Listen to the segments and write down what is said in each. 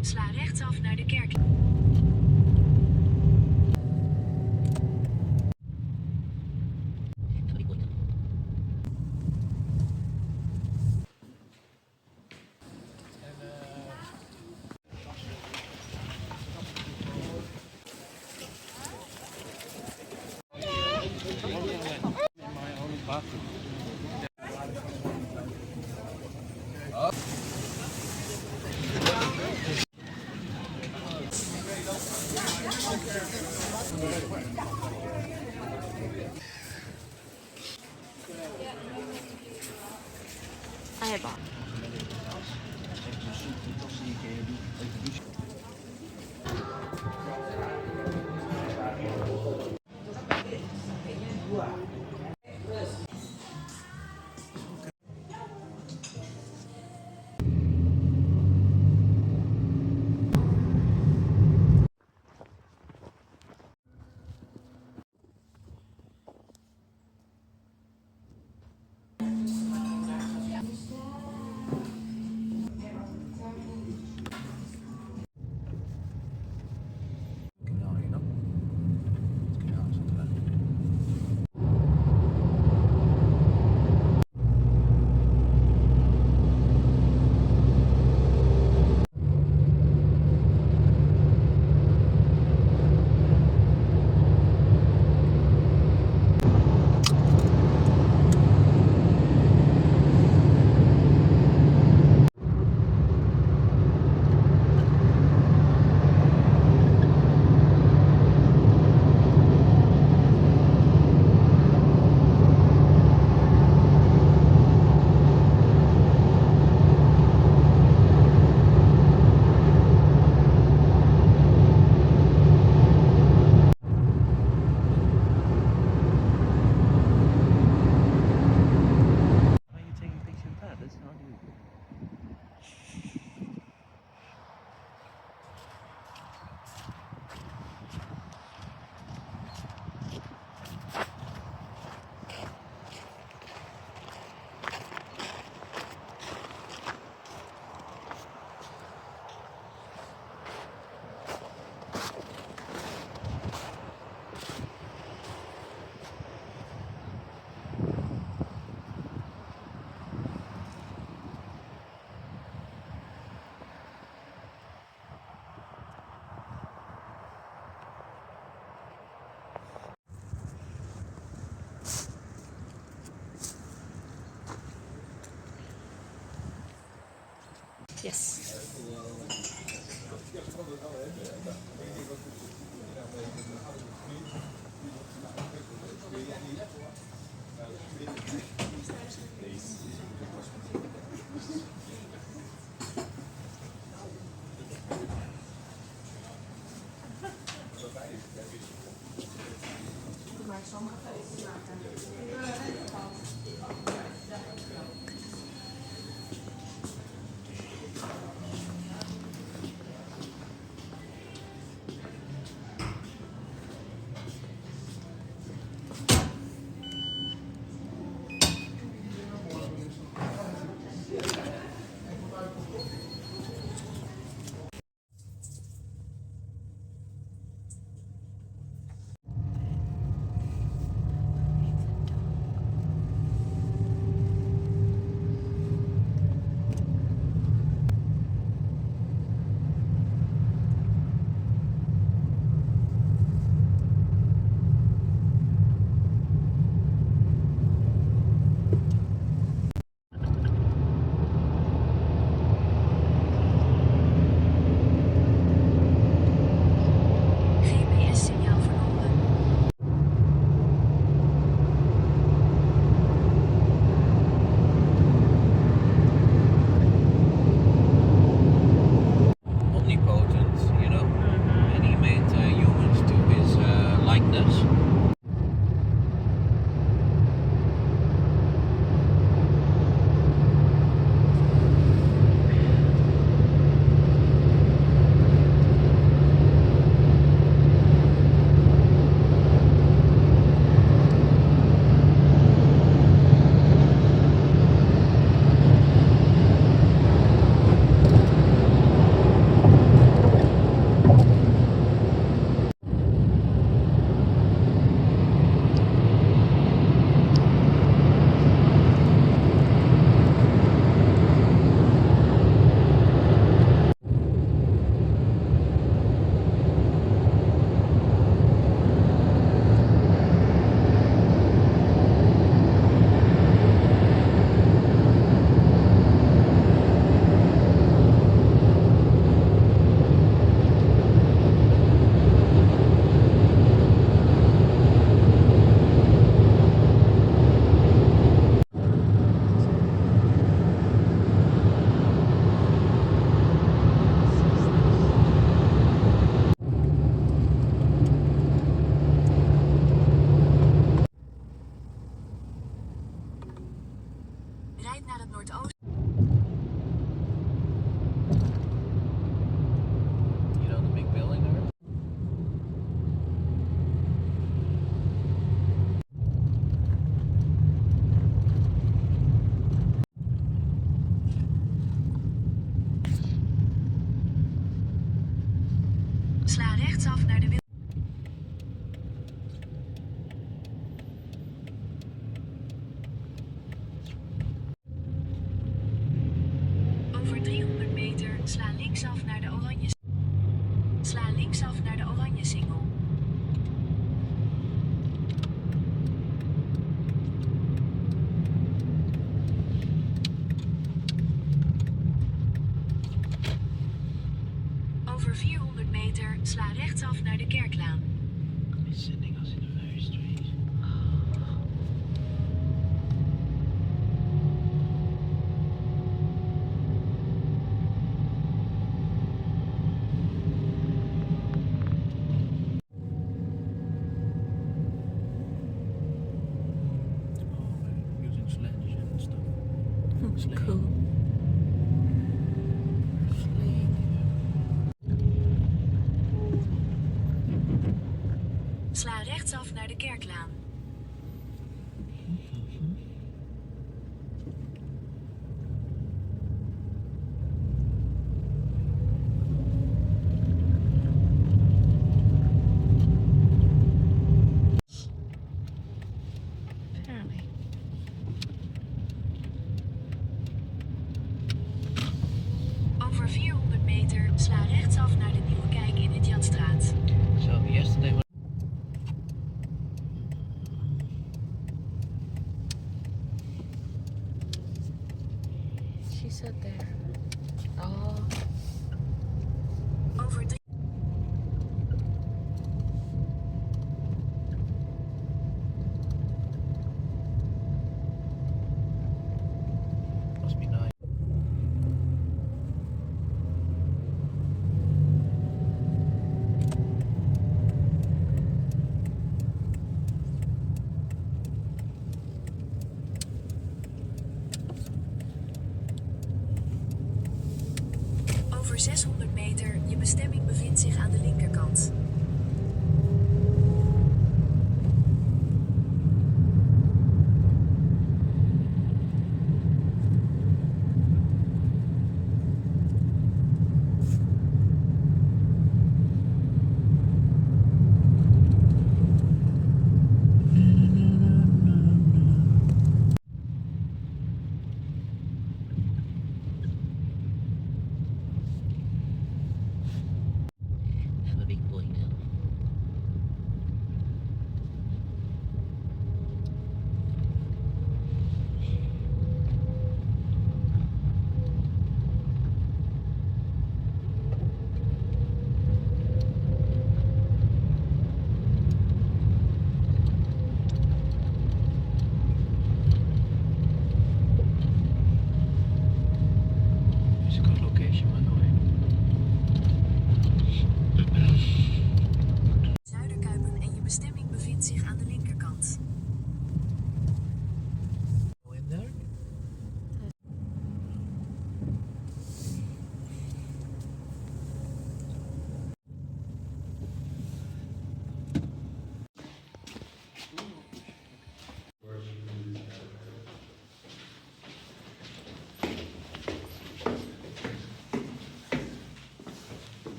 Sla rechtsaf naar de kerk. 해봐. Why are you taking a picture of that? That's not you. Yes. noordoosten. You know the big building there? Sla rechtsaf naar de Over 300 meter sla linksaf naar de oranje. Sla linksaf naar de oranje singel. Over 400 meter sla rechtsaf naar de Kerklaan. He's sending us in a very strange. Oh, they're using sledge and stuff. Sling. Cool. Sling. Sla rechtsaf naar de Kerklaan. Apparently. Over 400 meter sla rechtsaf naar de Nieuwe Kijk in het Jatstraat. So yesterday when She said there. Oh. Over drie- must be nice. Over 600 meter, je bestemming bevindt zich aan de linkerkant. Fully going now.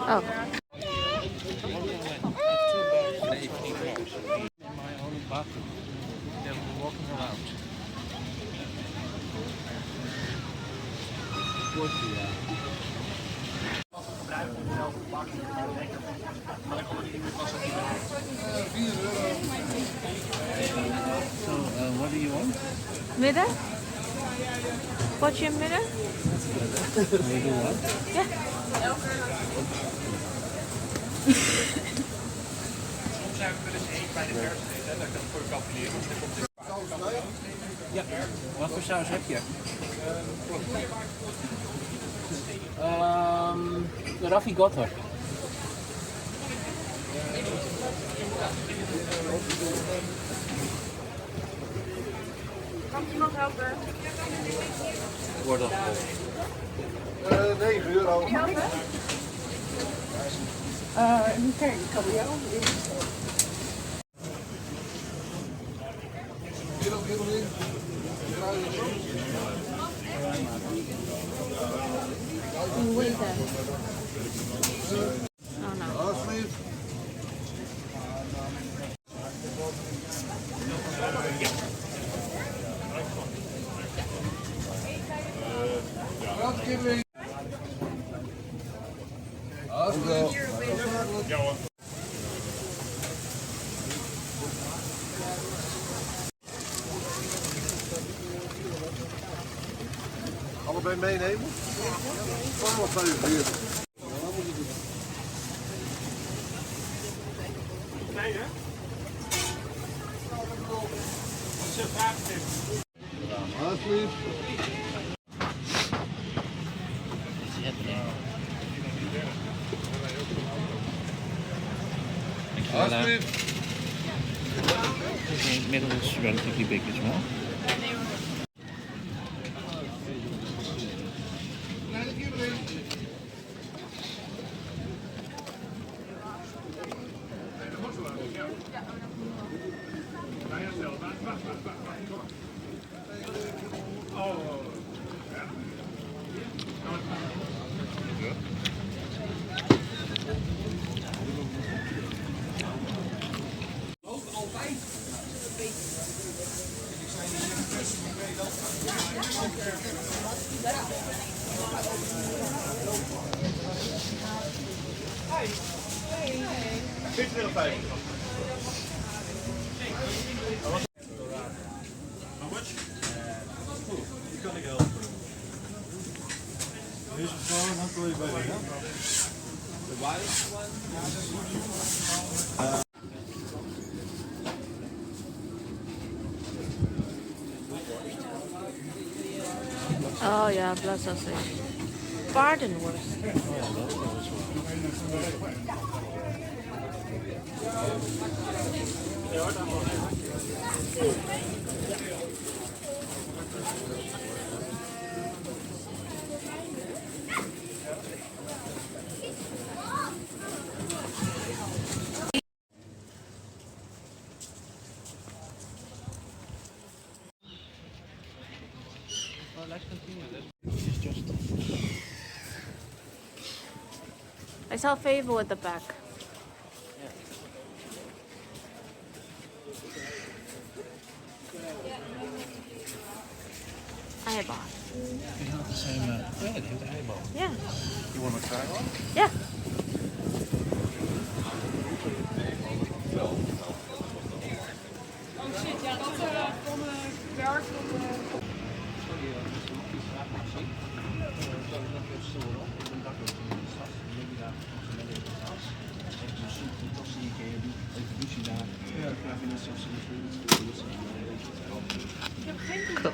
Oh. In my own bathroom. They're walking around. So, what do you want? Midden? Potje in midden? You do what? Ja. Ja. Wat voor saus heb je? Raffigotter. Kan iemand helpen? Wordt dat 9 euro. Kan je helpen? Kijk, ik kan jou. Hoe is dat? Oh no. Alsjeblieft. Allebei meenemen? 12,45. Alsjeblieft. Alsjeblieft. Middle is relatively big as well. Deze vrouw, dan kun je bij de Oh ja, blood sausage. Paardenworst. Let's continue. This is just. I saw Favo at the back. Eyeball. It's not the same. Yeah, they have the eyeball. Yeah. You want to try one? Yeah. Cool.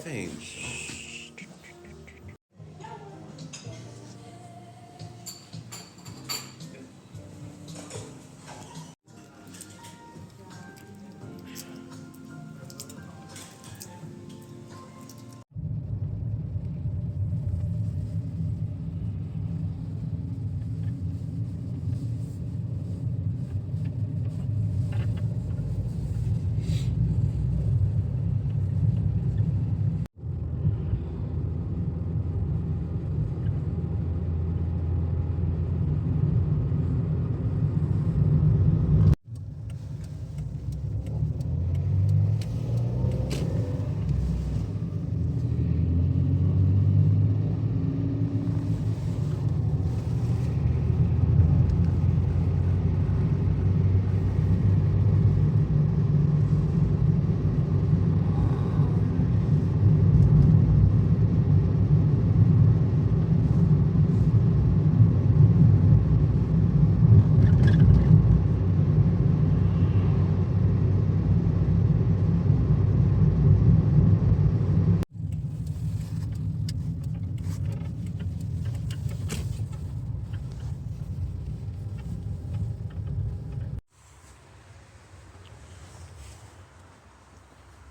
strange.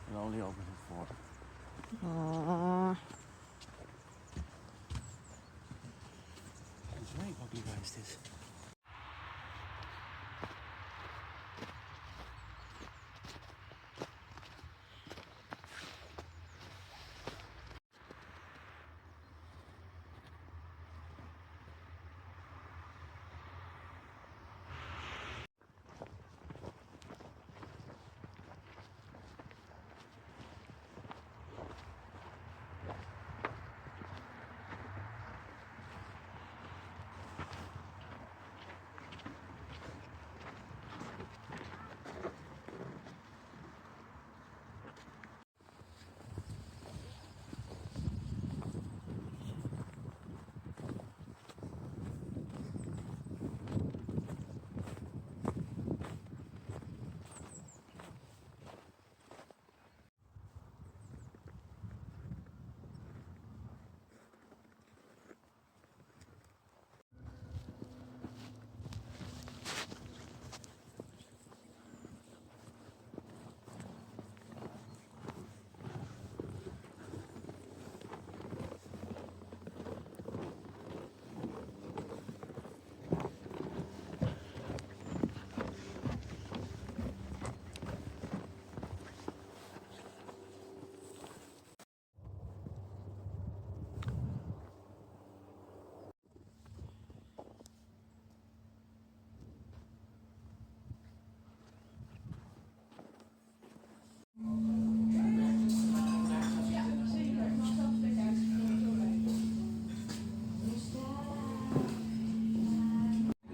It only opens at 4. Oh. It's very ugly, guys, this.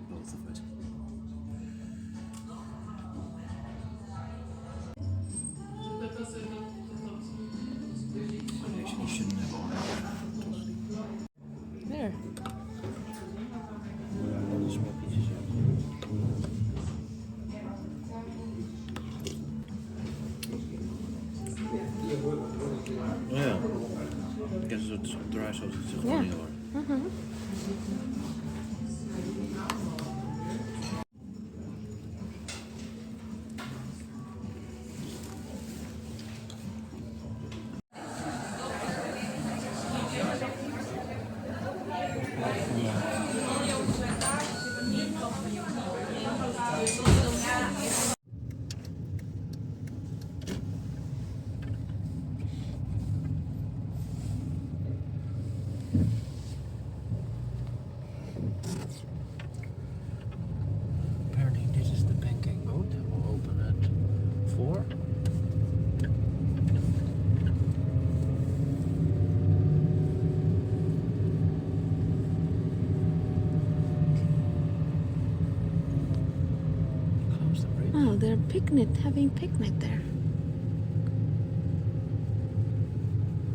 Both of it. I actually shouldn't have ordered. There. Small pieces, ja. Ik heb een soort draaisaus, het is gewoon Ja. niet hoor. Apparently this is the pancake boat that will open at 4. Close the bridge. Oh, they're having picnic there.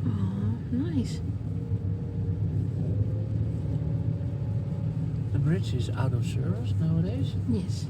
Oh, nice. The bridge is out of service nowadays. Yes.